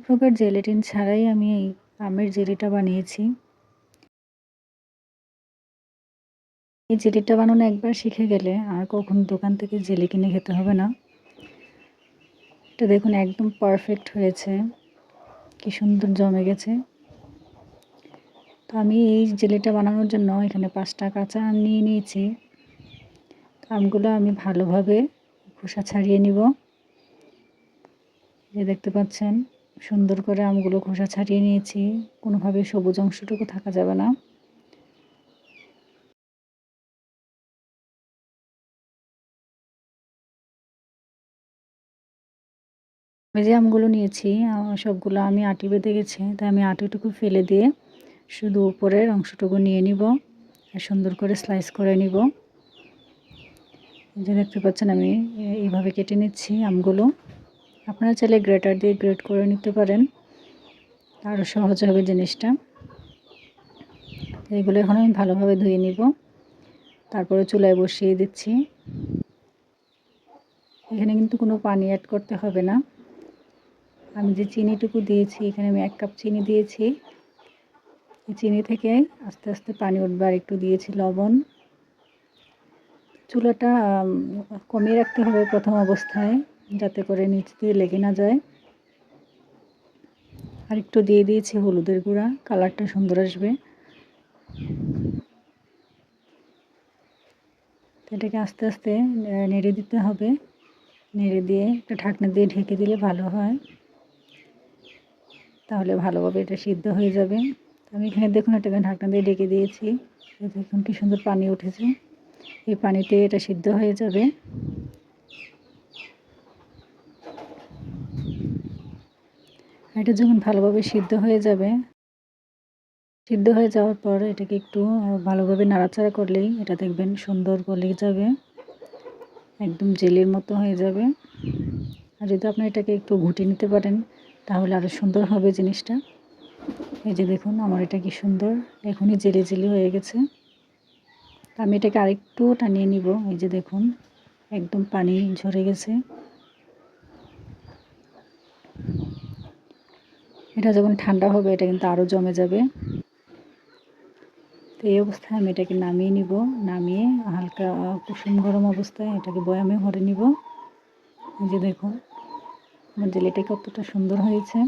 প্রকার জেলেটিন ছাড়াই আমি এই আমের জেলিটা বানিয়েছি। এই জেলিটা বানানো একবার শিখে গেলে আর কখনো দোকান থেকে জেলি কিনে খেতে হবে না। এটা দেখুন একদম পারফেক্ট হয়েছে, কি সুন্দর জমে গেছে। তো আমি এই জেলিটা বানানোর জন্য এখানে 5টা কাঁচা আম নিয়ে নিয়েছি। আমগুলো আমি ভালোভাবে খোসা ছাড়িয়ে নিব। এই দেখতে পাচ্ছেন সুন্দর করে আমগুলো খোসা ছাড়িয়ে নিয়েছি, কোনোভাবে সবুজ অংশটুকু থাকা যাবে না। আমি যে আমগুলো নিয়েছি সবগুলো আমি আটি বেঁধে গেছে, তাই আমি আটিটুকু ফেলে দিয়ে শুধু উপরের অংশটুকু নিয়ে নিব আর সুন্দর করে স্লাইস করে নিব। যে দেখতে পাচ্ছেন আমি এইভাবে কেটে নিচ্ছি আমগুলো। আপনারা চাইলে গ্রেটার দিয়ে গ্রেট করে নিতে পারেন, আরও সহজ হবে জিনিসটা। এগুলো এখন আমি ভালোভাবে ধুয়ে নিব, তারপরে চুলায় বসিয়ে দিচ্ছি। এখানে কিন্তু কোনো পানি অ্যাড করতে হবে না। আমি যে চিনিটুকু দিয়েছি, এখানে আমি 1 কাপ চিনি দিয়েছি। এই চিনি থেকে আস্তে আস্তে পানি উঠবে। আর একটু দিয়েছি লবণ। চুলাটা কমিয়ে রাখতে হবে প্রথম অবস্থায়, যাতে করে নিচ দিয়ে লেগে না যায়। আর একটু দিয়ে দিয়েছি হলুদের গুঁড়া, কালারটা সুন্দর আসবে। এটাকে আস্তে আস্তে নেড়ে দিতে হবে। নেড়ে দিয়ে একটা ঢাকনা দিয়ে ঢেকে দিলে ভালো হয়, তাহলে ভালোভাবে এটা সিদ্ধ হয়ে যাবে। আমি এখানে দেখুন এটাকে ঢাকনা দিয়ে ঢেকে দিয়েছি। দেখুন কি সুন্দর পানি উঠেছে। এই পানিতে এটা সিদ্ধ হয়ে যাবে। এটা যখন ভালোভাবে সিদ্ধ হয়ে যাবে, সিদ্ধ হয়ে যাওয়ার পর এটাকে একটু ভালোভাবে নাড়াচাড়া করলেই এটা দেখবেন সুন্দর গলে যাবে, একদম জেলির মতো হয়ে যাবে। আর যদি আপনি এটাকে একটু ঘুটিয়ে নিতে পারেন তাহলে আরও সুন্দর হবে জিনিসটা। এই যে দেখুন আমার এটা কি সুন্দর এখনই জেলি জেলি হয়ে গেছে। আমি এটাকে আরেকটু টানিয়ে নিব। এই যে দেখুন একদম পানি ঝরে গেছে। এটা যখন ঠান্ডা হবে এটা কিন্তু আরও জমে যাবে। তো এই অবস্থায় আমি এটাকে নামিয়ে নিব। নামিয়ে হালকা কুসুম গরম অবস্থায় এটাকে বয়ামে ভরে নিব। এই যে দেখুন আমার জেলিটা কতটা সুন্দর হয়েছে,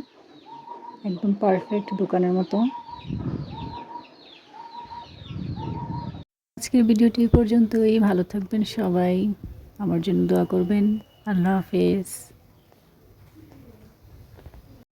একদম পারফেক্ট দোকানের মতো। আজকের ভিডিওটি পর্যন্তই। ভালো থাকবেন সবাই, আমার জন্য দোয়া করবেন। আল্লাহ হাফেজ।